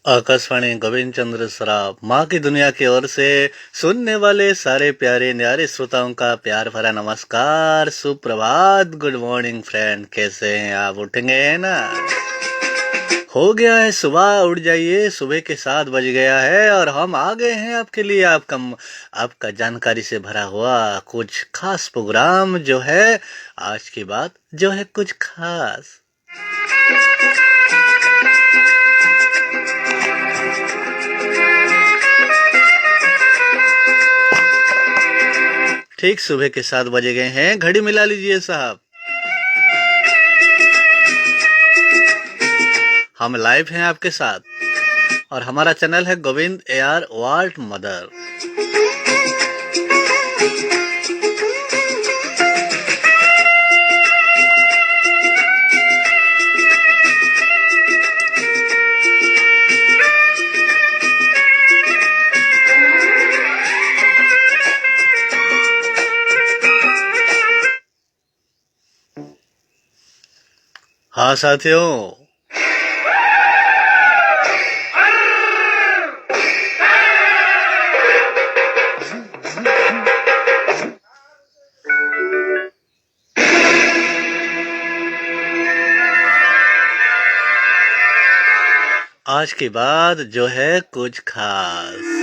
आकाशवाणी गोविंद चंद्र सराफ माँ की दुनिया की ओर से सुनने वाले सारे प्यारे न्यारे श्रोताओं का प्यार भरा नमस्कार, सुप्रभात, गुड मॉर्निंग फ्रेंड। कैसे हैं आप? उठेंगे हैं ना? हो गया है सुबह, उठ जाइए। सुबह के 7 बज गया है और हम आ गए हैं आपके लिए आपका जानकारी से भरा हुआ कुछ खास प्रोग्राम जो है आज की बात जो है कुछ खास। ठीक सुबह के 7 बजे गए हैं, घड़ी मिला लीजिए साहब। हम लाइव हैं आपके साथ और हमारा चैनल है गोविंद AR वाल्ट मदर। हाँ साथियों, आज की बात जो है कुछ खास।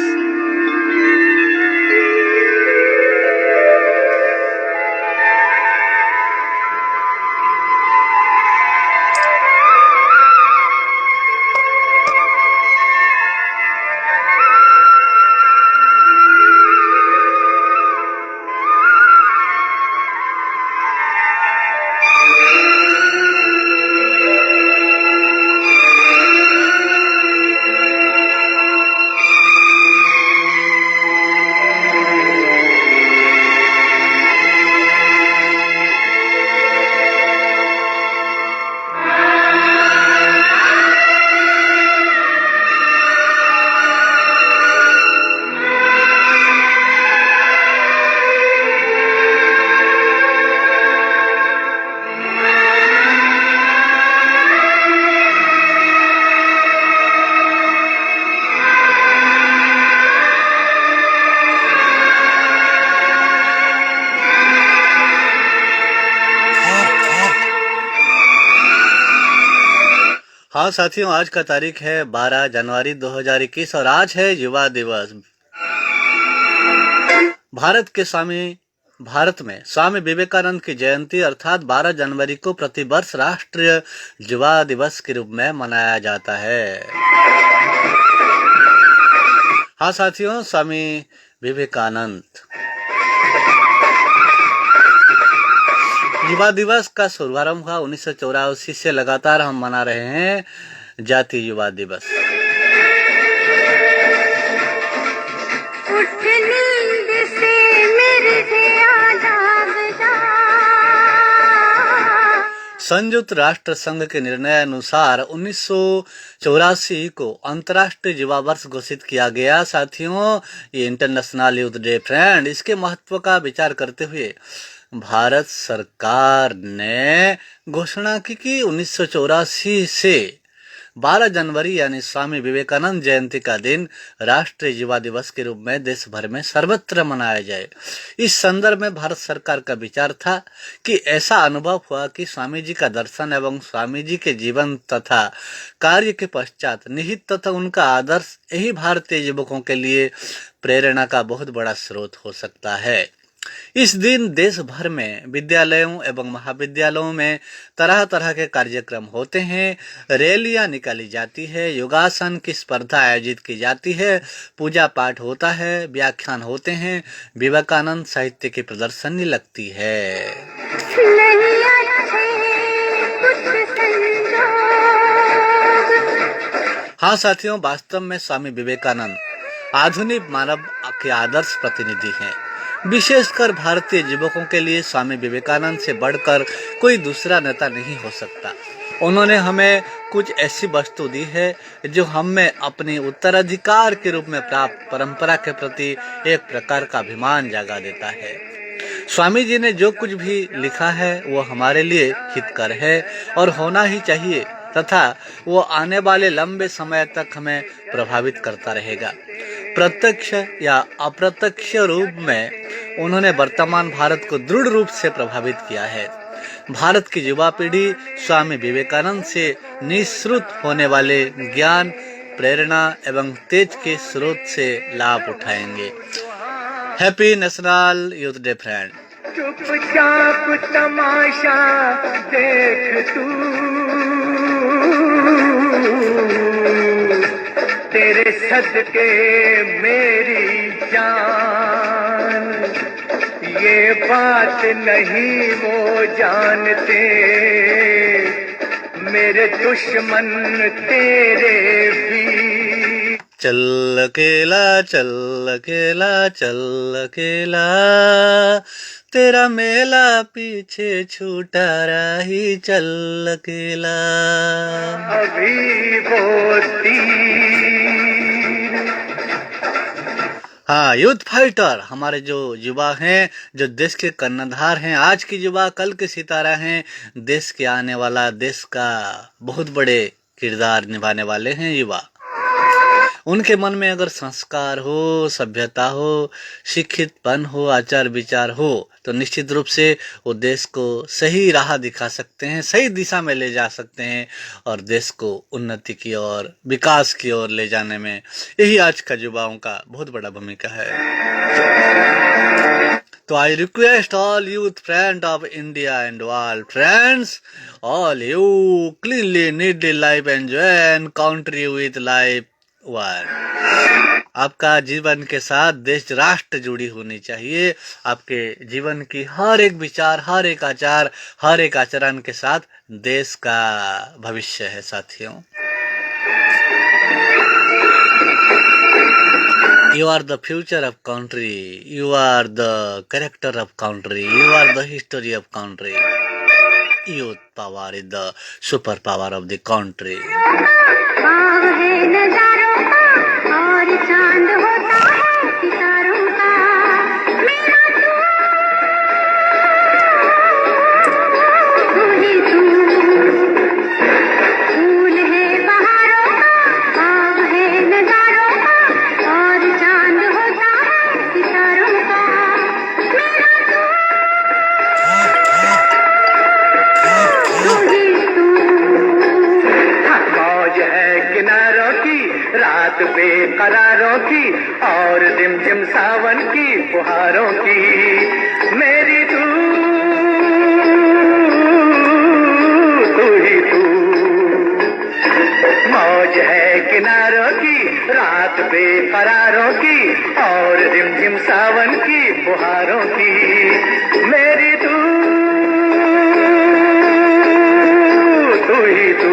हाँ साथियों, आज का तारीख है 12 जनवरी 2021 और आज है युवा दिवस। भारत में स्वामी विवेकानंद की जयंती अर्थात 12 जनवरी को प्रतिवर्ष राष्ट्रीय युवा दिवस के रूप में मनाया जाता है। हाँ साथियों, स्वामी विवेकानंद। युवा दिवस का शुभारंभ हुआ 1984 से लगातार हम मना रहे हैं जातीय युवा दिवस। संयुक्त राष्ट्र संघ के निर्णय अनुसार 1984 को अंतर्राष्ट्रीय युवा वर्ष घोषित किया गया। साथियों, ये इंटरनेशनल यूथ डे फ्रेंड, इसके महत्व का विचार करते हुए भारत सरकार ने घोषणा की कि 1984 से 12 जनवरी यानी स्वामी विवेकानंद जयंती का दिन राष्ट्रीय युवा दिवस के रूप में देश भर में सर्वत्र मनाया जाए। इस संदर्भ में भारत सरकार का विचार था कि ऐसा अनुभव हुआ कि स्वामी जी का दर्शन एवं स्वामी जी के जीवन तथा कार्य के पश्चात निहित तथा उनका आदर्श यही भारतीय युवकों के लिए प्रेरणा का बहुत बड़ा स्रोत हो सकता है। इस दिन देश भर में विद्यालयों एवं महाविद्यालयों में तरह तरह के कार्यक्रम होते हैं, रैलियां निकाली जाती है, योगासन की स्पर्धा आयोजित की जाती है, पूजा पाठ होता है, व्याख्यान होते हैं, विवेकानंद साहित्य की प्रदर्शनी लगती है। हाँ साथियों, वास्तव में स्वामी विवेकानंद आधुनिक मानव के आदर्श प्रतिनिधि हैं। विशेषकर भारतीय युवकों के लिए स्वामी विवेकानंद से बढ़कर कोई दूसरा नेता नहीं हो सकता। उन्होंने हमें कुछ ऐसी वस्तु दी है जो हमें अपनी उत्तराधिकार के रूप में प्राप्त परंपरा के प्रति एक प्रकार का अभिमान जगा देता है। स्वामी जी ने जो कुछ भी लिखा है वो हमारे लिए हितकर है और होना ही चाहिए। तथा वो आने वाले लंबे समय तक हमें प्रभावित करता रहेगा। प्रत्यक्ष या अप्रत्यक्ष रूप में उन्होंने वर्तमान भारत को दृढ़ रूप से प्रभावित किया है। भारत की युवा पीढ़ी स्वामी विवेकानंद से निःसृत होने वाले ज्ञान, प्रेरणा एवं तेज के स्रोत से लाभ उठाएंगे। Happy national youth day friend. चुपचाप तमाशा देख तू, तेरे सदके मेरी जान, ये बात नहीं वो जानते, मेरे दुश्मन तेरे भी। चल अकेला चल अकेला चल अकेला, तेरा मेला पीछे छूटा रही चल अकेला। अभी वो तीर। हाँ, यूथ फाइटर हमारे जो युवा हैं, जो देश के कर्णधार हैं, आज की युवा कल के सितारा हैं, देश के आने वाला, देश का बहुत बड़े किरदार निभाने वाले हैं युवा। उनके मन में अगर संस्कार हो, सभ्यता हो, शिक्षितपन हो, आचार विचार हो, तो निश्चित रूप से वो देश को सही राह दिखा सकते हैं, सही दिशा में ले जा सकते हैं और देश को उन्नति की ओर, विकास की ओर ले जाने में यही आज का युवाओं का बहुत बड़ा भूमिका है। तो I request all youth friend of India and world friends, all you cleanly needy life enjoy country with life work. आपका जीवन के साथ देश राष्ट्र जुड़ी होनी चाहिए। आपके जीवन की हर एक विचार, हर एक आचार, हर एक आचरण के साथ देश का भविष्य है साथियों। You are the future of country. You are the character of country. You are the history of country. Youth power is the super power of the country. भाव है नजारों का और चांद होता है सितारों का, मेरा तू ही तू, फूल है बहारों का, भाव है नजारों का और चांद होता है सितारों का, मेरा तू ही तू। मौज है किनारों की, रात बेकरारों की और रिमझिम सावन की फुहारों की, मेरी तू, तू ही तू। मौज है किनारों की, रात बेकरारों की और रिमझिम सावन की फुहारों की, मेरी तू, तू ही तू।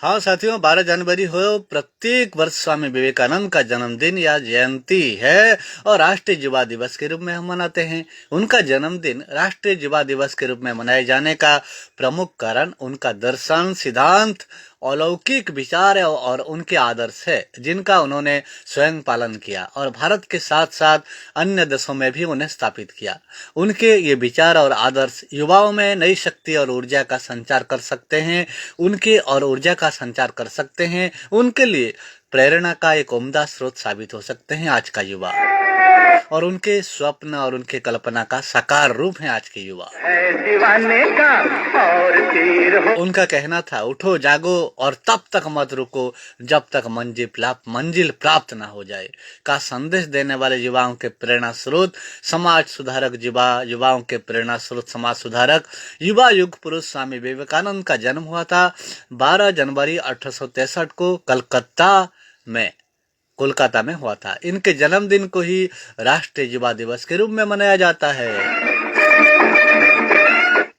हाँ साथियों, 12 जनवरी हो प्रत्येक वर्ष स्वामी विवेकानंद का जन्मदिन या जयंती है और राष्ट्रीय युवा दिवस के रूप में हम मनाते हैं। उनका जन्मदिन राष्ट्रीय युवा दिवस के रूप में मनाए जाने का प्रमुख कारण उनका दर्शन, सिद्धांत, अलौकिक विचार और उनके आदर्श है, जिनका उन्होंने स्वयं पालन किया और भारत के साथ साथ अन्य देशों में भी उन्हें स्थापित किया। उनके ये विचार और आदर्श युवाओं में नई शक्ति और ऊर्जा का संचार कर सकते हैं, उनके और ऊर्जा का संचार कर सकते हैं, उनके लिए प्रेरणा का एक उम्दा स्रोत साबित हो सकते हैं आज का युवा, और उनके स्वप्न और उनके कल्पना का साकार रूप है आज के युवा। दीवाने का और तीर हो। उनका कहना था, उठो जागो और तब तक मत रुको जब तक मंजिल प्राप्त ना हो जाए, का संदेश देने वाले युवाओं के प्रेरणा स्रोत समाज सुधारक, युवाओं के प्रेरणा स्रोत समाज सुधारक युवा युग पुरुष स्वामी विवेकानंद का जन्म हुआ था 12 जनवरी 1863 को कोलकाता में हुआ था। इनके जन्मदिन को ही राष्ट्रीय युवा दिवस के रूप में मनाया जाता है।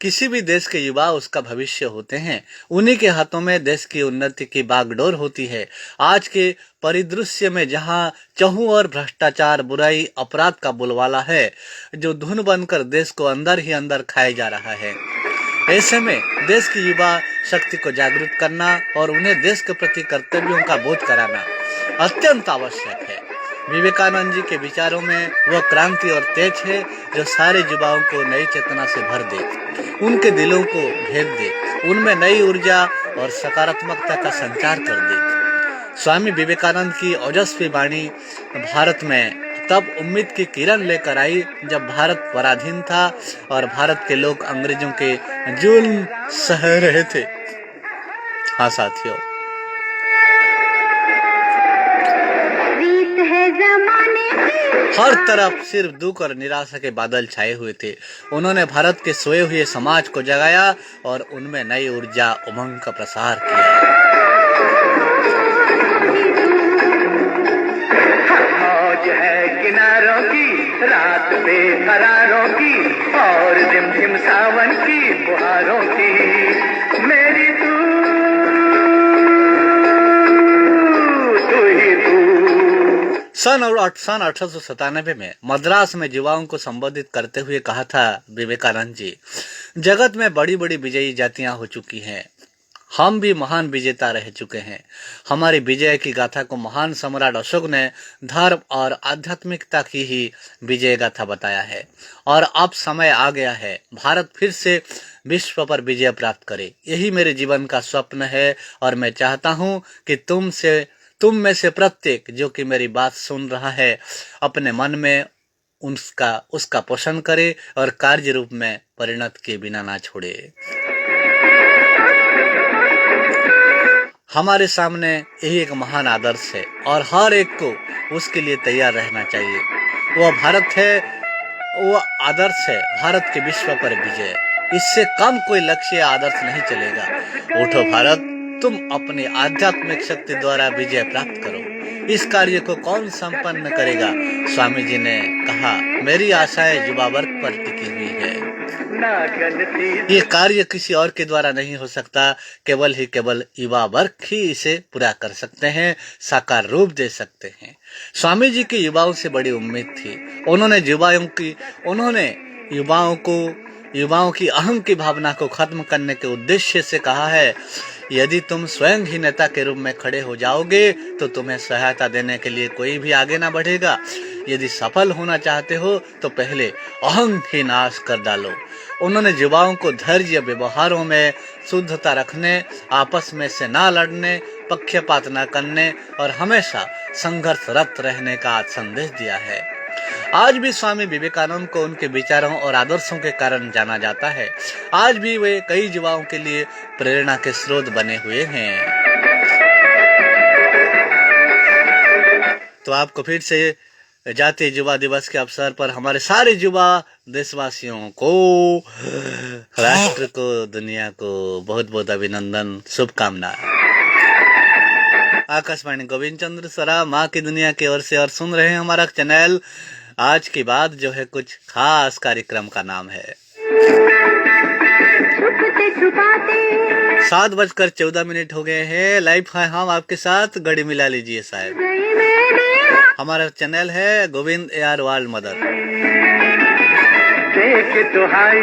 किसी भी देश के युवा उसका भविष्य होते हैं। उन्हीं के हाथों में देश की उन्नति की बागडोर होती है। आज के परिदृश्य में जहां चहुं ओर भ्रष्टाचार, बुराई, अपराध का बोलबाला है, जो धुन बनकर देश को अंदर ही अंदर खाए जा रहा है, ऐसे में देश की युवा शक्ति को जागरूक करना और उन्हें देश के प्रति कर्तव्यों का बोध कराना अत्यंत आवश्यक है। विवेकानंद जी के विचारों में वह क्रांति और तेज है जो सारे युवाओं को नई चेतना से भर दे, उनके दिलों को भेद दे, उनमें नई ऊर्जा और सकारात्मकता का संचार कर दे। स्वामी विवेकानंद की ओजस्वी वाणी भारत में तब उम्मीद की किरण लेकर आई जब भारत पराधीन था और भारत के लोग अंग्रेजों के जुल्म सह रहे थे। हाँ साथियों, रीत है जमाने की, हर तरफ सिर्फ दुख और निराशा के बादल छाए हुए थे। उन्होंने भारत के सोए हुए समाज को जगाया और उनमें नई ऊर्जा, उमंग का प्रसार किया। मौज है किनारों की, रात बेकरारों की, और झिमझिम सावन की बुहारों की। मेरी तू ही तू। सन 1897 में मद्रास में युवाओं को संबोधित करते हुए कहा था विवेकानंद जी, जगत में बड़ी बड़ी विजयी जातियां हो चुकी हैं, हम भी महान विजेता रह चुके हैं। हमारी विजय की गाथा को महान सम्राट अशोक ने धर्म और आध्यात्मिकता की ही विजय गाथा बताया है, और अब समय आ गया है भारत फिर से विश्व पर विजय प्राप्त करे। यही मेरे जीवन का स्वप्न है और मैं चाहता हूं कि तुम में से प्रत्येक जो कि मेरी बात सुन रहा है अपने मन में उसका पोषण करे और कार्य रूप में परिणत किए बिना ना छोड़े। हमारे सामने यही एक महान आदर्श है और हर एक को उसके लिए तैयार रहना चाहिए। वह भारत है, वह आदर्श है भारत के विश्व पर विजय। इससे कम कोई लक्ष्य या आदर्श नहीं चलेगा। उठो भारत, तुम अपनी आध्यात्मिक शक्ति द्वारा विजय प्राप्त करो। इस कार्य को कौन संपन्न करेगा? स्वामी जी ने कहा, मेरी आशाएं युवा वर्ग पर टिकी हुई है। ये कार्य किसी और के द्वारा नहीं हो सकता, केवल युवा वर्ग ही इसे पूरा कर सकते हैं, साकार रूप दे सकते हैं। स्वामी जी की युवाओं से बड़ी उम्मीद थी। उन्होंने युवाओं की अहम की भावना को खत्म करने के उद्देश्य से कहा है, यदि तुम स्वयं ही नेता के रूप में खड़े हो जाओगे तो तुम्हें सहायता देने के लिए कोई भी आगे ना बढ़ेगा। यदि सफल होना चाहते हो तो पहले अहम ही नाश कर डालो। उन्होंने युवाओं को धैर्य, व्यवहारों में शुद्धता रखने, आपस में से ना लड़ने, पक्षपात न करने और हमेशा संघर्षरत रहने का संदेश दिया है। आज भी स्वामी विवेकानंद को उनके विचारों और आदर्शों के कारण जाना जाता है। आज भी वे कई युवाओं के लिए प्रेरणा के स्रोत बने हुए हैं। तो आपको फिर से जातीय युवा दिवस के अवसर पर हमारे सारे युवा देशवासियों को, राष्ट्र को, दुनिया को बहुत बहुत अभिनंदन, शुभकामनाएं। आकाशवाणी गोविंद चंद्र सरा माँ की दुनिया की ओर से और सुन रहे हैं हमारा चैनल आज की बात, जो है कुछ खास कार्यक्रम का नाम है। 7:14 हो गए हैं। लाइव है हम आपके साथ, घड़ी मिला लीजिए साहब। हमारा चैनल है गोविंद AR वर्ल्ड मदर। देख तो हाई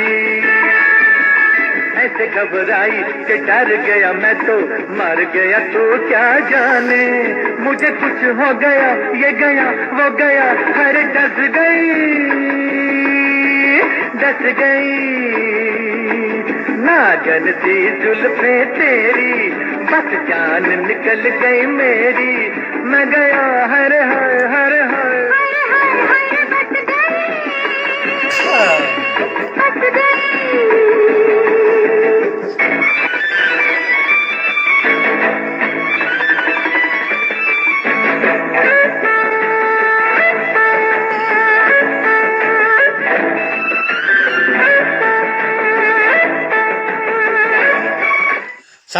ऐसे घबराई कि डर गया मैं तो मर गया तो क्या जाने, मुझे कुछ हो गया, ये गया वो गया, हर डस गई ना जनती जुल्फे तेरी, बस जान निकल गई मेरी, मैं गया हर हर हर हर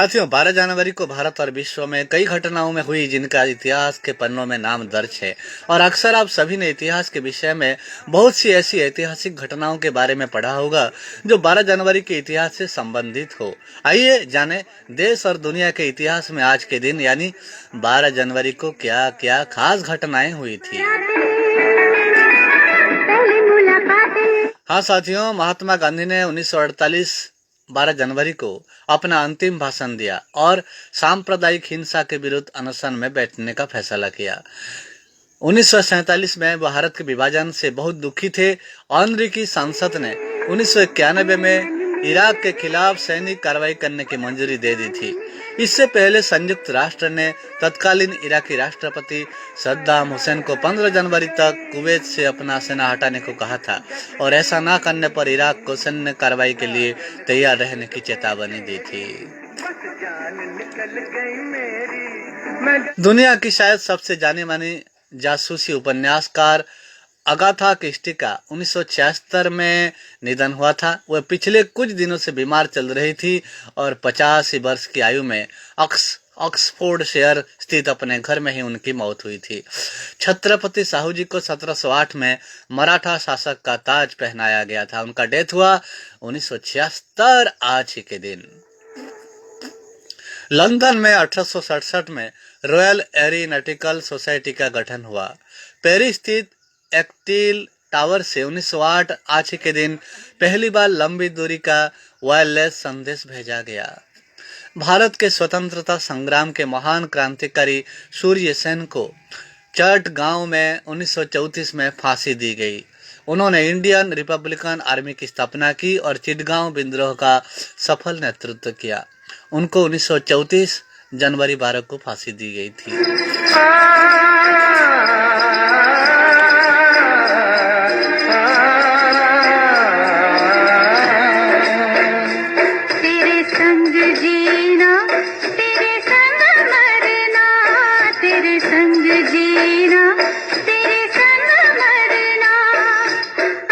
साथियों, 12 जनवरी को भारत और विश्व में कई घटनाओं में हुई जिनका इतिहास के पन्नों में नाम दर्ज है। और अक्सर आप सभी ने इतिहास के विषय में बहुत सी ऐसी ऐतिहासिक घटनाओं के बारे में पढ़ा होगा जो 12 जनवरी के इतिहास से संबंधित हो। आइए जाने देश और दुनिया के इतिहास में आज के दिन यानी 12 जनवरी को क्या क्या खास घटनाएं हुई थी। पहली मुलाकातें। हाँ साथियों, महात्मा गांधी ने 1948 12 जनवरी को अपना अंतिम भाषण दिया और सांप्रदायिक हिंसा के विरुद्ध अनशन में बैठने का फैसला किया। 1947 में भारत के विभाजन से बहुत दुखी थे। अमेरिकी संसद ने 1991 में इराक के खिलाफ सैनिक कार्रवाई करने की मंजूरी दे दी थी। इससे पहले संयुक्त राष्ट्र ने तत्कालीन इराकी राष्ट्रपति सद्दाम हुसैन को 15 जनवरी तक कुवैत से अपना सेना हटाने को कहा था और ऐसा न करने पर इराक को सैन्य कार्रवाई के लिए तैयार रहने की चेतावनी दी थी। दुनिया की शायद सबसे जानी मानी जासूसी उपन्यासकार अगाथा क्रिस्टी का 1976 में निधन हुआ था। वह पिछले कुछ दिनों से बीमार चल रही थी और 85 वर्ष की आयु में ऑक्सफोर्ड शहर स्थित अपने घर में ही उनकी मौत हुई थी। छत्रपति साहू जी को 1708 में मराठा शासक का ताज पहनाया गया था। उनका डेथ हुआ 1976 आज ही के दिन। लंदन में 1867 में रॉयल एरोनॉटिकल सोसाइटी का गठन हुआ। पेरिस स्थित एक्टिल टावर से 1908 आज ही के दिन पहली बार लंबी दूरी का वायरलेस संदेश भेजा गया। भारत के स्वतंत्रता संग्राम के महान क्रांतिकारी सूर्य सेन को चटगांव में 1934 में फांसी दी गई। उन्होंने इंडियन रिपब्लिकन आर्मी की स्थापना की और चिटगांव विद्रोह का सफल नेतृत्व किया। उनको 1934 जनवरी 12 को फांसी दी गई थी। तेरे संग जीना, तेरे संग मरना, तेरे संग जीना, तेरे संग मरना।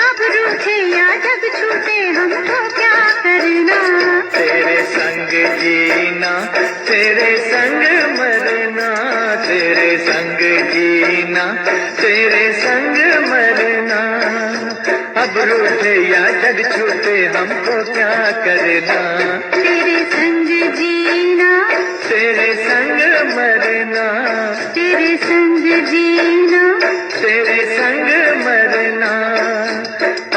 अब रूठे या जग छूटे हमको क्या करना। तेरे संग जीना, तेरे संग मरना, तेरे संग जीना, तेरे संग मरना। अब रूठे या जग छूटे हमको क्या करना। तेरे संग जीना, तेरे संग मरना, तेरे संग जीना, तेरे संग मरना।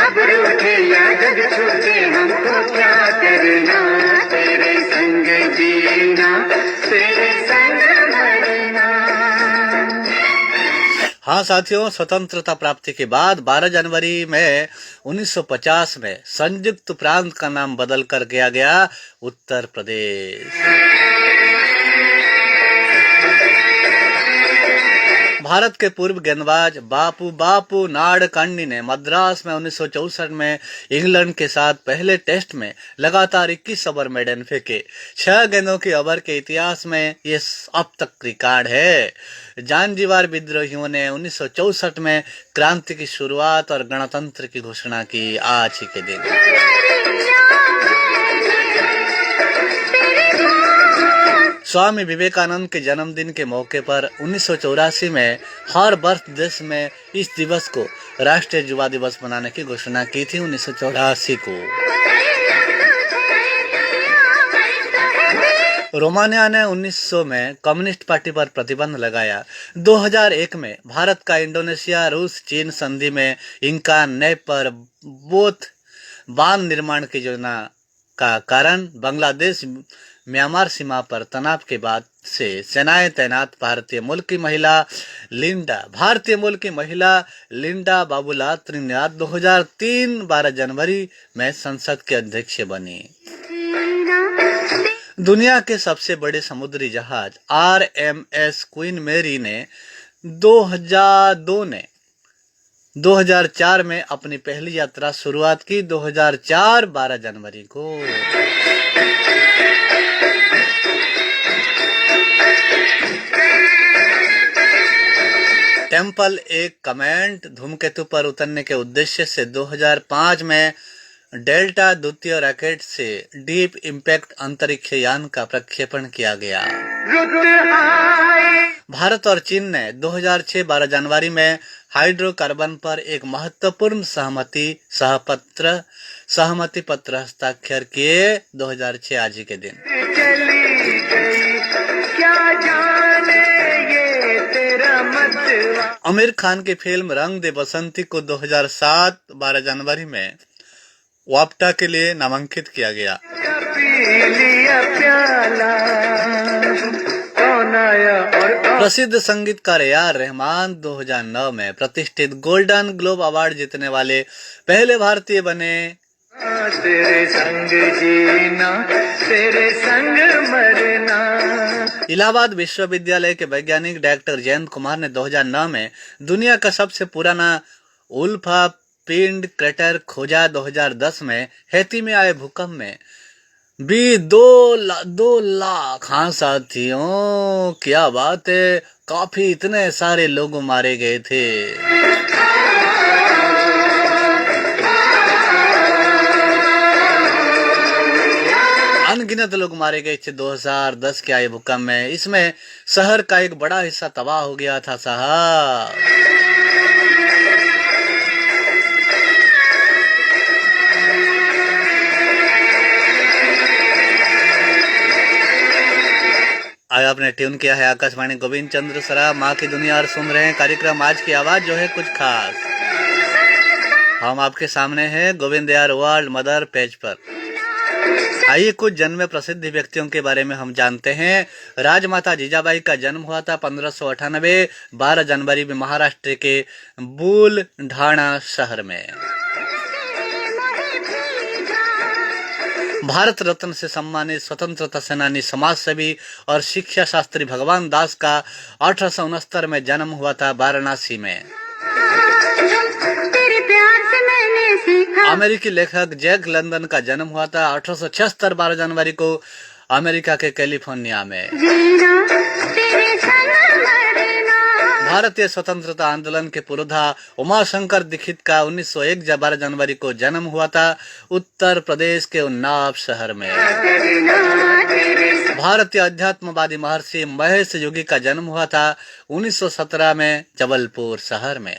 अब रूठे या जग छूटे हमको क्या करना। तेरे संग जीना, तेरे संग मरना। हाँ साथियों, स्वतंत्रता प्राप्ति के बाद 12 जनवरी में 1950 में संयुक्त प्रांत का नाम बदल कर किया गया उत्तर प्रदेश। भारत के पूर्व गेंदबाज बापू नाडकर्णी ने मद्रास में 1964 में इंग्लैंड के साथ पहले टेस्ट में लगातार 21 ओवर मेडन फेंके। 6 गेंदों की ओवर के इतिहास में ये अब तक रिकॉर्ड है। जानजीवार विद्रोहियों ने 1964 में क्रांति की शुरुआत और गणतंत्र की घोषणा की आज ही के दिन। स्वामी विवेकानंद के जन्मदिन के मौके पर 1984 में हर वर्ष देश में इस दिवस को राष्ट्रीय युवा दिवस मनाने की घोषणा की थी 1984 को। रोमानिया ने 1900 में कम्युनिस्ट पार्टी पर प्रतिबंध लगाया। 2001 में भारत का इंडोनेशिया, रूस, चीन संधि में इनका नए पर बोथ बांध निर्माण की योजना का कारण बांग्लादेश म्यांमार सीमा पर तनाव के बाद से सेनाएं तैनात भारतीय मूल की महिला लिंडा बाबूला त्रिनाद 2003 12 जनवरी में संसद के अध्यक्ष बनी। दुनिया के सबसे बड़े समुद्री जहाज RMS क्वीन मैरी ने 2004 में अपनी पहली यात्रा शुरुआत की। 2004 12 जनवरी को। टेम्पल एक कमेंट धूमकेतु पर उतरने के उद्देश्य से 2005 में डेल्टा द्वितीय रॉकेट से डीप इम्पैक्ट अंतरिक्ष यान का प्रक्षेपण किया गया। भारत और चीन ने 2006 12 जनवरी में हाइड्रोकार्बन पर एक महत्वपूर्ण सहमति पत्र हस्ताक्षर किए। 2006 आज ही के दिन। चली गई क्या जाने ये तेरा मतवा। आमिर खान की फिल्म रंग दे बसंती को 2007 12 जनवरी में वाप्टा के लिए नामांकित किया गया। पी लिया प्याला कौन आया और प्रसिद्ध संगीतकार ए.आर. रहमान 2009 में प्रतिष्ठित गोल्डन ग्लोब अवार्ड जीतने वाले पहले भारतीय बने। तेरे संग जीना तेरे संग मरना। इलाहाबाद विश्वविद्यालय के वैज्ञानिक डॉक्टर जयंत कुमार ने 2009 में दुनिया का सबसे पुराना उल्फा पिंड क्रेटर खोजा। 2010 में हैती में आए भूकंप में भी 2 लाख। हाँ साथियों, क्या बात है, काफी इतने सारे लोग मारे गए थे। अनगिनत लोग मारे गए थे 2010 के आए भूकंप में। इसमें शहर का एक बड़ा हिस्सा तबाह हो गया था साहब। आज आपने ट्यून किया है आकाशवाणी गोविंद चंद्र सरा, माँ की दुनिया, और सुन रहे हैं कार्यक्रम आज की आवाज जो है कुछ खास। हम आपके सामने हैं गोविंद यार वर्ल्ड मदर पेज पर। आइए कुछ जन्मे प्रसिद्ध व्यक्तियों के बारे में हम जानते हैं। राजमाता जीजाबाई का जन्म हुआ था 1598 12 जनवरी में महाराष्ट्र के बुलढाणा शहर में। भारत रत्न से सम्मानित स्वतंत्रता सेनानी, समाजसेवी और शिक्षा शास्त्री भगवान दास का 1869 में जन्म हुआ था वाराणसी में। अमेरिकी लेखक जैक लंदन का जन्म हुआ था 1876 12 जनवरी को अमेरिका के कैलिफोर्निया में। भारतीय स्वतंत्रता आंदोलन के पुरोधा उमाशंकर दीक्षित का 1901 12 जनवरी को जन्म हुआ था उत्तर प्रदेश के उन्नाव शहर में। भारतीय अध्यात्मवादी महर्षि महेश योगी का जन्म हुआ था 1917 में जबलपुर शहर में।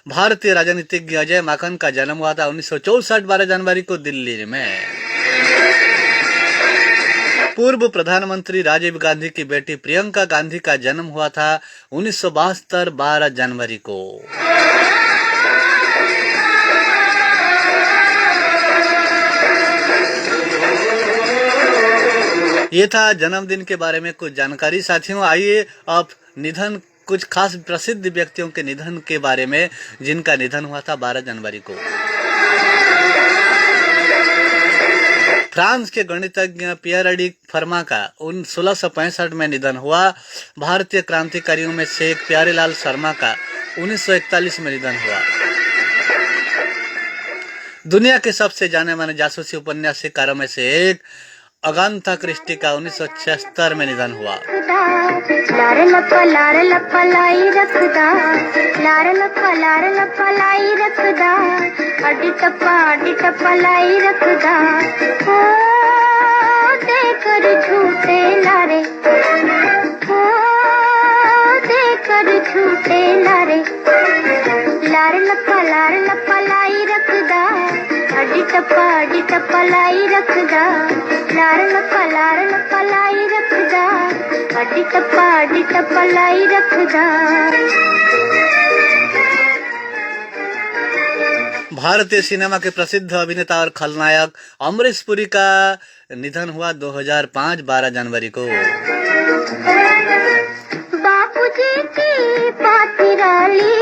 भारतीय राजनीतिज्ञ अजय माकन का जन्म हुआ था 1964 12 जनवरी को दिल्ली में। पूर्व प्रधानमंत्री राजीव गांधी की बेटी प्रियंका गांधी का जन्म हुआ था 1972 12 जनवरी को। ये था जन्मदिन के बारे में कुछ जानकारी। साथियों, आइए अब निधन, कुछ खास प्रसिद्ध व्यक्तियों के निधन के बारे में जिनका निधन हुआ था 12 जनवरी को। फ्रांस के गणितज्ञ पियर एडी फर्मा का 1665 में निधन हुआ। भारतीय क्रांतिकारियों में से एक प्यारेलाल शर्मा का 1941 में निधन हुआ। दुनिया के सबसे जाने माने जासूसी उपन्यासकारों में से एक अगाथा क्रिस्टी का 1976 में निधन हुआ। लारे लप्पा लाई रखदा, लारे लप्पा लाई रखदा, अड्डी टप्पा लाई रखदा, ओ देकर झूठे लारे, ओ देकर झूठे लारे, लारे लप्पा लाई रखदा, अड्डी टप्पा लाई रखदा, लारे लप्पा लाई रखदा, अड्डी टप्पा लाई रखदा। भारतीय सिनेमा के प्रसिद्ध अभिनेता और खलनायक अमरीश पुरी का निधन हुआ 2005 12 जनवरी को। बापूजी की बात निराली,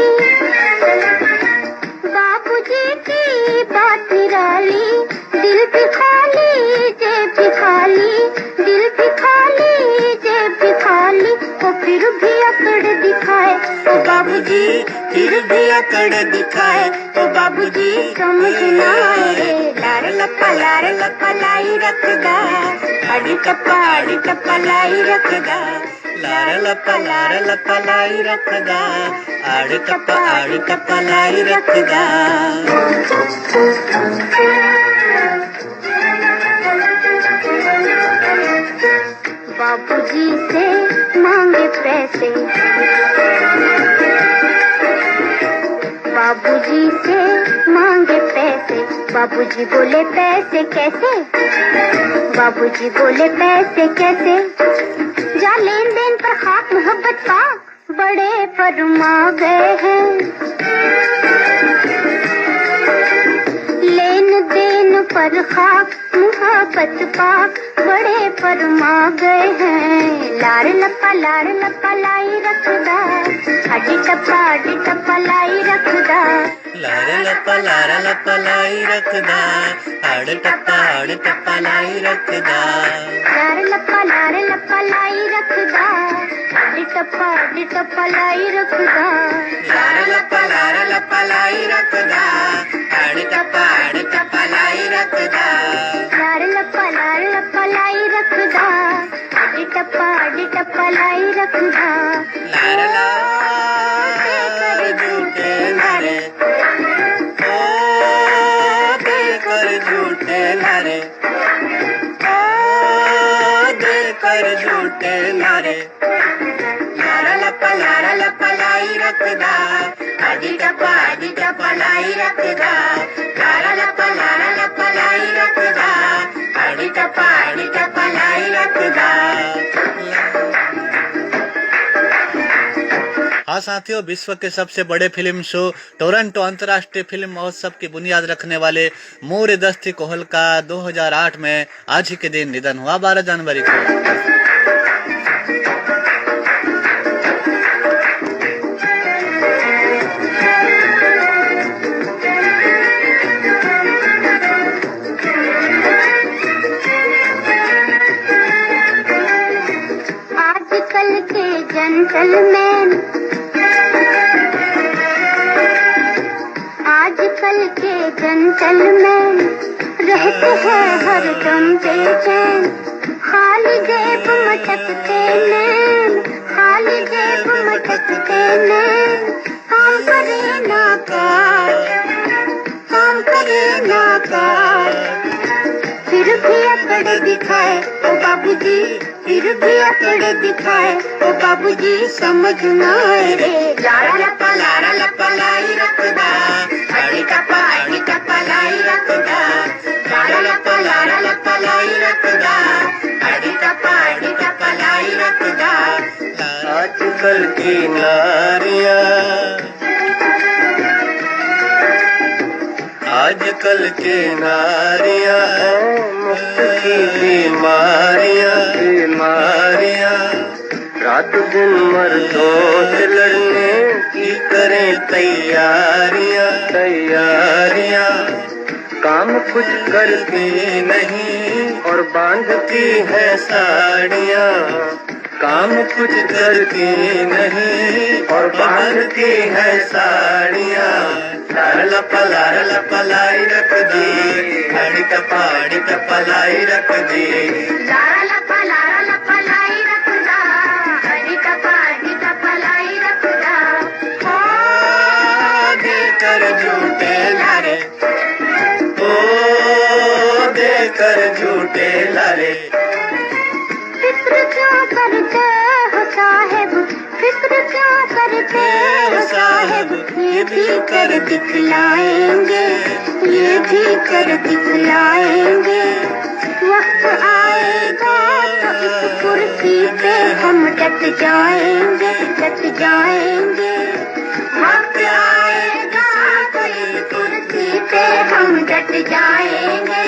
बापूजी की बात निराली, दिल भी खाली जेब भी खाली, दिल भी खाली जेब भी खाली, वो फिर भी अकड़ दिखाए, ओ बाबूजी फिर भी अकड़ दिखाए, ओ बाबू बाबूजी समझना रे, लार लपा लाई रखदा, आड़ी टप्पा लाई रखदा, लार लपा लाई रखदा, आड़ टप्पा लाई रखदा। बाबूजी से मांगे पैसे, बाबूजी से मांगे पैसे, बाबूजी बोले पैसे कैसे, बाबूजी बोले पैसे कैसे, जा लेन देन पर खाक मोहब्बत पाक, बड़े फरमा गए हैं, लेन देन पर खाक मोहब्बत पाक, बड़े फरमा गए हैं, लार लपा लाई रखदा, आड़ी टप्पा लाई रखदा, लार लपा लाई रखदा, आड़ टप्पा लाई रखदा, लार लपा लाई रखदा, आड़ी टप्पा लाई रखदा, लार लपा लाई रखदा, आड़ टप्पा लाई रखदा, लार लपा लाई रखदा, आड़ी टप्पा लाई रखदा, लार ला झूठे नारे, ओ देकर झूठे नारे, ओ देकर झूठे नारे, लार लपा लाई रखदा, आड़ी टप्पा लाई रखदा, लार लपा लाई रखदा, आड़ी टप्पा लाई रखदा। हाँ साथियों, विश्व के सबसे बड़े फिल्म शो टोरंटो अंतर्राष्ट्रीय फिल्म महोत्सव की बुनियाद रखने वाले मोरे दस्ती कोहल का 2008 में आज ही के दिन निधन हुआ, 12 जनवरी को। आजकल के जेंटलमैन, आजकल के जेंटलमैन रहते हैं हरदम बेचैन, खाली जेब मटकते नैन, खाली जेब मटकते नैन, काम करे ना काज, काम करे ना काज, फिर भी अकड़ दिखाए ओ बाबूजी, फिर भी अकड़ दिखाए ओ बाबूजी, समझना रे, लार लपा लाई रखदा, आड़ी टप्पा लाई रखदा, लार लपा लाई रखदा, आड़ी टप्पा लाई रखदा। आजकल की नारियां, आजकल के नारियां, मुफ्त की बीमारियां, रात दिन मर्दों से लड़ने की करें तैयारियां, काम कुछ करती नहीं और बांधती है साड़ियां, काम कुछ करती नहीं और बांधती है साड़ियां, लार लपा लाई रखदी, आड़ी टप्पा लाई रखदी, लार लपा लाई रखदा, आड़ी टप्पा लाई रखदा, ओ देकर झूठे नारे, ओ देकर झूठे लारे, फिक्र क्यों करते हो साहेब, फिक्र क्यों करते हो साहेब, ये भी कर दिखलाएंगे, ये भी कर दिखलाएंगे, वक्त आएगा तो इस कुर्सी पे हम डट जाएंगे, वक्त आएगा तो इस कुर्सी पे हम डट जाएंगे,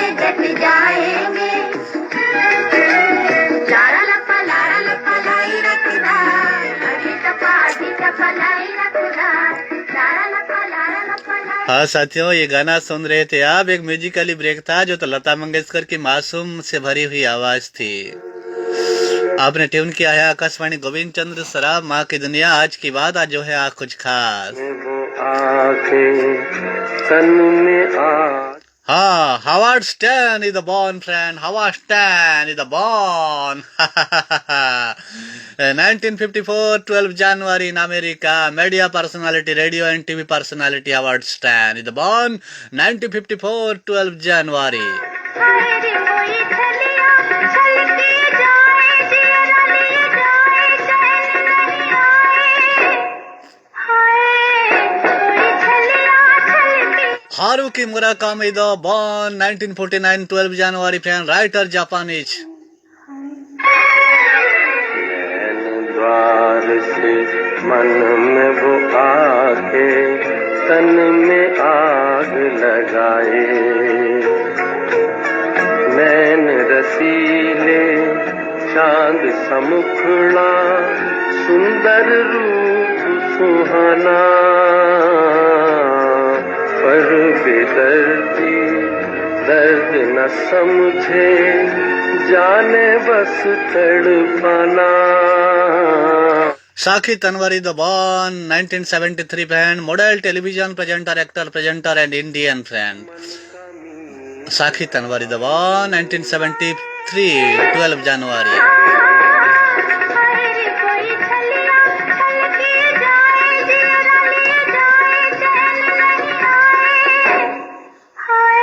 लार लपा लाई रखदा, आड़ी टप्पा लाई रखदा, लार लपा लाई। हाँ साथियों, ये गाना सुन रहे थे आप, एक म्यूजिकली ब्रेक था जो तो लता मंगेशकर की मासूम से भरी हुई आवाज थी। आपने ट्यून किया है आकाशवाणी गोविंद चंद्र सराफ, माँ की दुनिया। आज की बात आज जो है कुछ खास। वो आके तन में आग। हाँ, Howard Stern is the born friend. Howard Stern is the born. 1954, 12 January in America. Media personality, radio and TV personality Howard Stern is the born. 1954, 12 January. हाय रे कोई छलिया छल के जाए जिया लिए जाए चैन नहीं आए हाय कोई छलिया छल के Haruki Murakami, the born 1949, 12 January, fan, writer, Japanese. नैन द्वार से मन में वो आके तन में आग लगाए। नैन रसीले चांद समुखड़ा सुंदर रूप सुहाना पर बेदर्दी दर्द न समझे जाने बस तड़पाना। Sakhi Tanwari, the born 1973, fan, model, television presenter, actor, presenter, and Indian fan. Sakhi Tanwari, the born 1973, 12 January. हाय रे कोई छलिया छल के जाए जिया लिए जाए चैन नहीं आए हाय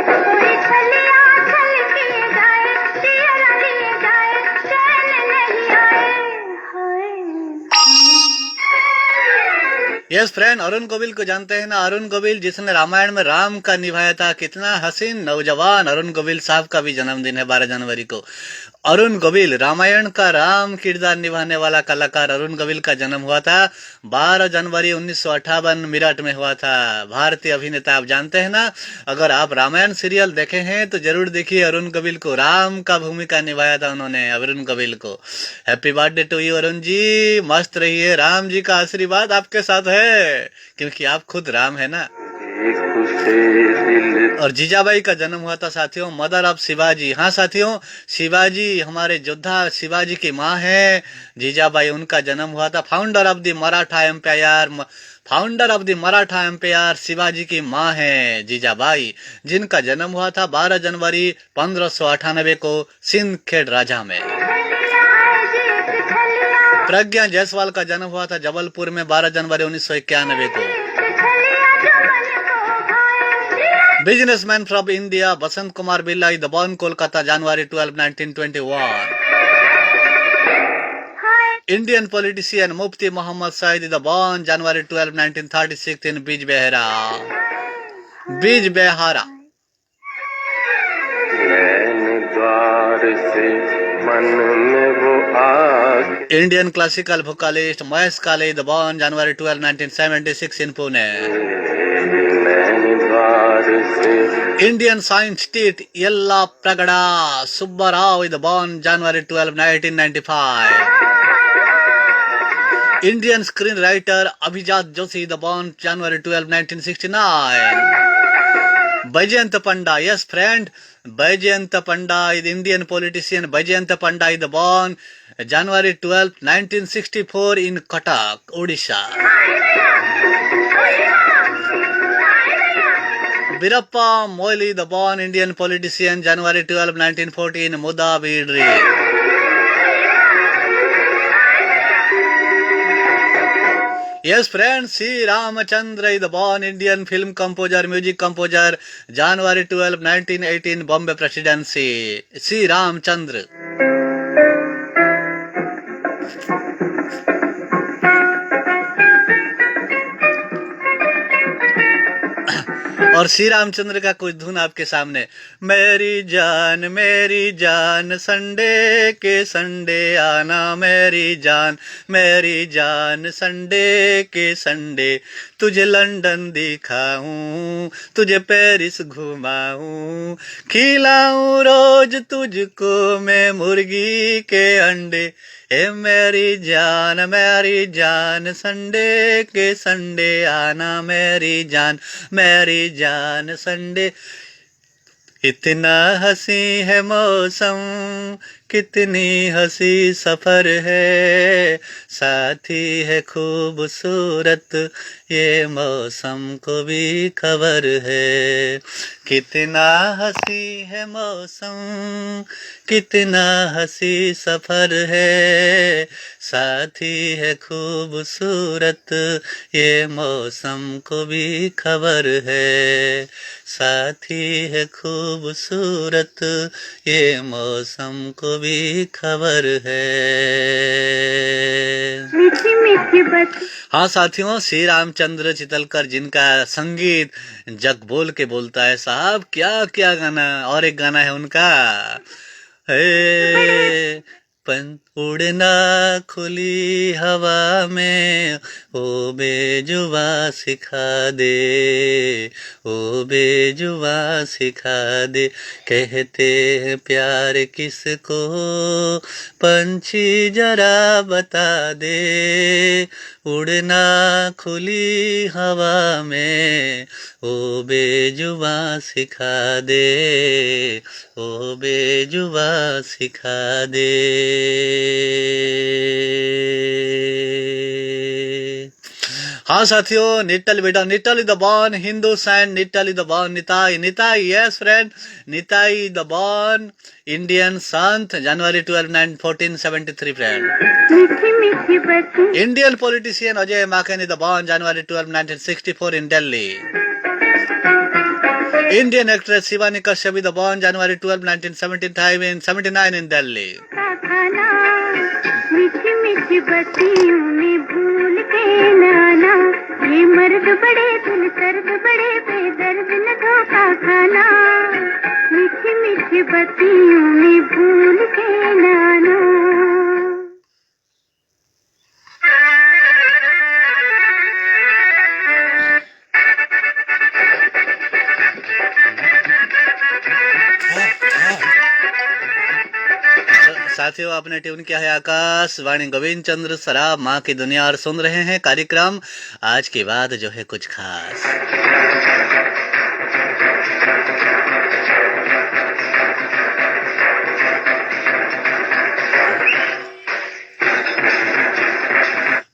कोई छलिया छल के जाए जिया लिए जाए चैन नहीं आए हाय। यस फ्रेंड, अरुण गोविल को जानते हैं ना? अरुण गोविल जिसने रामायण में राम का निभाया था, कितना हसीन नौजवान अरुण गोविल साहब का भी जन्मदिन है 12 जनवरी को। अरुण गोविल, रामायण का राम किरदार निभाने वाला कलाकार अरुण गोविल का जन्म हुआ था 12 जनवरी 1958 मेरठ में हुआ था। भारतीय अभिनेता, आप जानते हैं ना? अगर आप रामायण सीरियल देखे हैं तो जरूर देखिए अरुण गोविल को, राम का भूमिका निभाया था उन्होंने अरुण गोविल को। Happy birthday to you Arun ji, मस्त रहिए, राम जी का आशीर्वाद आपके साथ है क्योंकि आप खुद राम है ना। और जीजाबाई का जन्म हुआ था साथियों, मदर ऑफ शिवाजी। हाँ साथियों, शिवाजी हमारे योद्धा शिवाजी की माँ है जीजाबाई, उनका जन्म हुआ था। Founder of the Maratha empire Shivaji की माँ है जीजाबाई, जिनका जन्म हुआ था 12 जनवरी 1598 को सिंदखेड़ राजा में। प्रज्ञा जायसवाल का जन्म हुआ था जबलपुर में 12 जनवरी 1991 को। Businessman from India Basant Kumar Birla the born Kolkata January 12, 1921। Indian politician Mufti Mohammad Sayeed the born January 12, 1936 in Bijbehara. नैन द्वार से मन में वो आग। Indian classical vocalist Mahesh Kale the born January 12, 1976 in Pune. नैन द्वार से Indian scientist Yellapragada Subbarao the born January 12, 1995। Indian screenwriter Abhijat Joshi the born January 12, 1969। Bajayant Panda, yes friend, Bajayant Panda is Indian politician. Bajayant Panda is born January 12, 1964 in Cuttack, Odisha. Birappa Moily, the born Indian politician, January 12, 1940 in Mudha, Vidri. Yes friends, C. Ramachandra is the born Indian film composer, music composer, January 12, 1918, Bombay Presidency. C. Ramachandra. और श्री रामचंद्र का कुछ धुन आपके सामने। मेरी जान Sunday के Sunday आना, मेरी जान संडे के संडे, तुझे लंदन दिखाऊं, तुझे पेरिस घुमाऊं, खिलाऊं रोज तुझको मैं मुर्गी के अंडे। ए मेरी जान संडे के संडे आना, मेरी जान संडे। इतना हंसी है मौसम कितनी हंसी सफर है, साथी है खूबसूरत, ये मौसम को भी खबर है। कितना हंसी है मौसम, कितना हंसी सफर है, साथी है खूबसूरत, ये मौसम को भी खबर है। साथी है खूबसूरत, ये मौसम को भी खबर है। मीठी मीठी बात। हाँ साथियों, श्री रामचंद्र चितलकर जिनका संगीत जग बोल के बोलता है साहब, क्या क्या गाना। और एक गाना है उनका, हे पन उड़ना खुली हवा में, ओ बेजुबा सिखा दे, ओ बेजुबा सिखा दे। कहते हैं प्यार किसको, पंछी जरा बता दे। उड़ना खुली हवा में, ओ बेजुबा सिखा दे, ओ बेजुबा सिखा दे। हाँ साथियों, निट्टल बेटा, Nittal is the born Hindu saint, Nittal is the born Nitai, Nitai yes friend, Nitai the born Indian sant, January 12, 1473 friend. मीठी मीठी बातें। Indian politician Ajay Maken is born January 12, 1964 in Delhi. Indian actress Shivani Kashyap is born January 12, 1979 in Delhi. का खाना मीठी मीठी बत्तियों में भूल के नाना, ये मर्द बड़े दिल सर्द बड़े बेदर्द न धोखा खाना, मीठी मीठी बत्तियों में भूल के नाना। साथियों, आपने ट्यून किया है आकाशवाणी गोविंद चंद्र सराब माँ की दुनिया और सुन रहे हैं कार्यक्रम आज की बात जो है कुछ खास।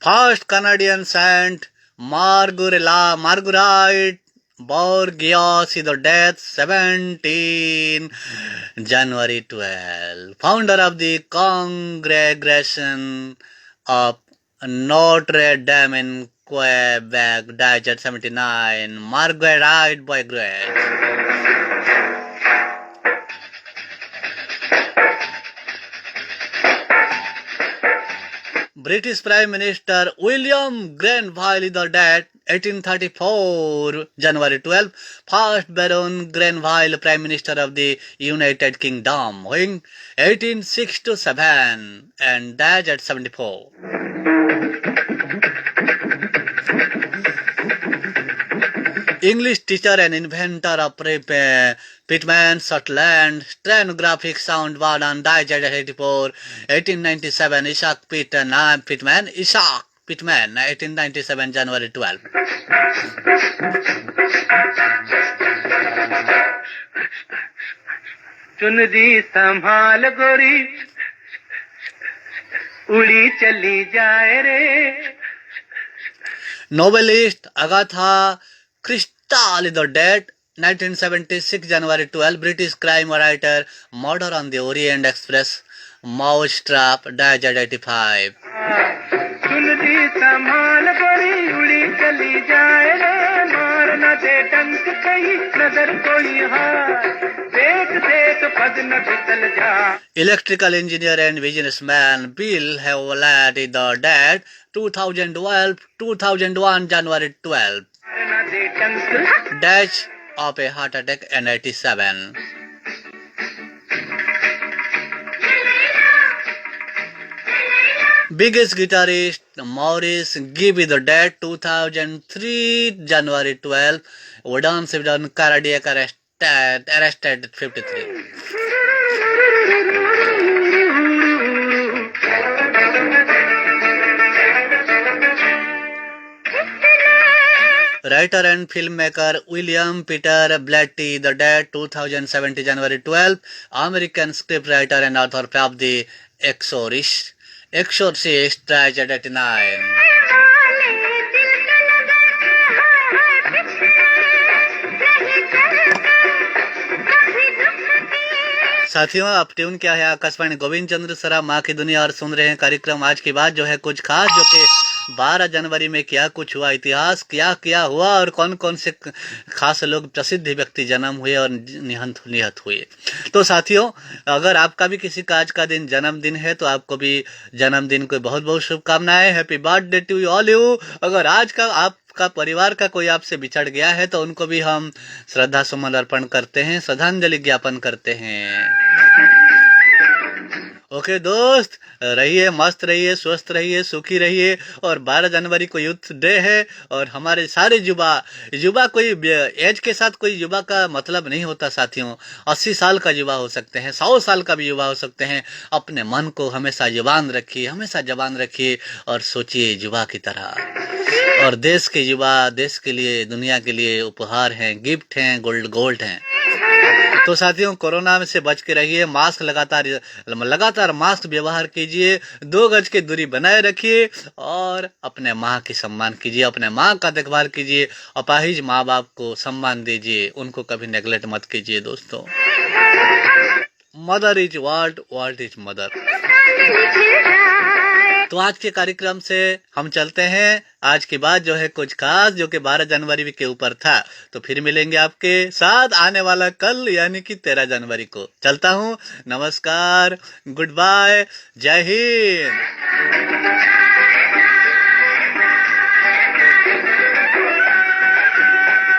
First Canadian saint Marguerite Borgias is the death 17 January 12. Founder of the Congregation of Notre Dame in Quebec, died at 79. Marguerite Bourget. British Prime Minister William Grenville is the dead 1834 January 12. First Baron Grenville, Prime Minister of the United Kingdom, in 1867 and died at 74. English teacher and inventor of Pitman Sutherland, stenographic sound warden, died at 84, 1897. Isaac Pitman, 1897 January 12. चुनरी संभाल गोरी उड़ी चली जाए रे। Novelist Agatha Christie is the dead 1976 January 12. British crime writer, Murder on the Orient Express, Mousetrap, died at 85. चुनरी संभाल गोरी उड़ी चली जाए रे, मार न दे डंक कहीं नजर कोई हार, देख देख पद न फिसल जा। Electrical engineer and businessman Bill Hewlett is the dead 2001 January 12. Death of a heart attack at 87. Biggest guitarist Maurice Gibb is the dead 2003 January 12. Wooden cardiac arrest at 53. Writer and filmmaker William Peter Blatty, the dead 2070 January 12, American scriptwriter and author of The Exorcist, died at 89. साथियों, आप tune क्या है आकाशवाणी गोविंद चंद्र सरा माँ की दुनिया और सुन रहे हैं कार्यक्रम आज की बात, जो है कुछ खास, जो कि 12 जनवरी में क्या कुछ हुआ, इतिहास क्या क्या हुआ और कौन कौन से खास लोग प्रसिद्ध व्यक्ति जन्म हुए और निहत हुए। तो साथियों, अगर आपका भी किसी का आज का दिन जन्मदिन है तो आपको भी जन्मदिन को बहुत बहुत शुभकामनाएं। Happy birthday to all you. अगर आज का आपका परिवार का कोई आपसे बिछड़ गया है तो उनको भी हम श्रद्धा सुमन अर्पण करते हैं, श्रद्धांजलि ज्ञापन करते हैं। ओके दोस्त, रहिए मस्त, रहिए स्वस्थ, रहिए सुखी रहिए। और 12 जनवरी को यूथ डे है और हमारे सारे युवा कोई एज के साथ कोई युवा का मतलब नहीं होता साथियों। 80 साल का युवा हो सकते हैं, 100 साल का भी युवा हो सकते हैं। अपने मन को हमेशा जवान रखिए, हमेशा जवान रखिए और सोचिए युवा की तरह। और देश के युवा देश के लिए, दुनिया के लिए उपहार हैं, गिफ्ट हैं, गोल्ड हैं। तो साथियों, कोरोना में से बच के रहिए, मास्क लगातार मास्क व्यवहार कीजिए, 2 गज की दूरी बनाए रखिए और अपने माँ की सम्मान कीजिए, अपने माँ का देखभाल कीजिए। अपाहिज माँ बाप को सम्मान दीजिए, उनको कभी नेगलेक्ट मत कीजिए दोस्तों। Mother is world is mother. तो आज के कार्यक्रम से हम चलते हैं। आज की बात जो है कुछ खास, जो कि 12 जनवरी के ऊपर था। तो फिर मिलेंगे आपके साथ आने वाला कल, यानी कि 13 जनवरी को। चलता हूँ, नमस्कार, गुड बाय, जय हिंद।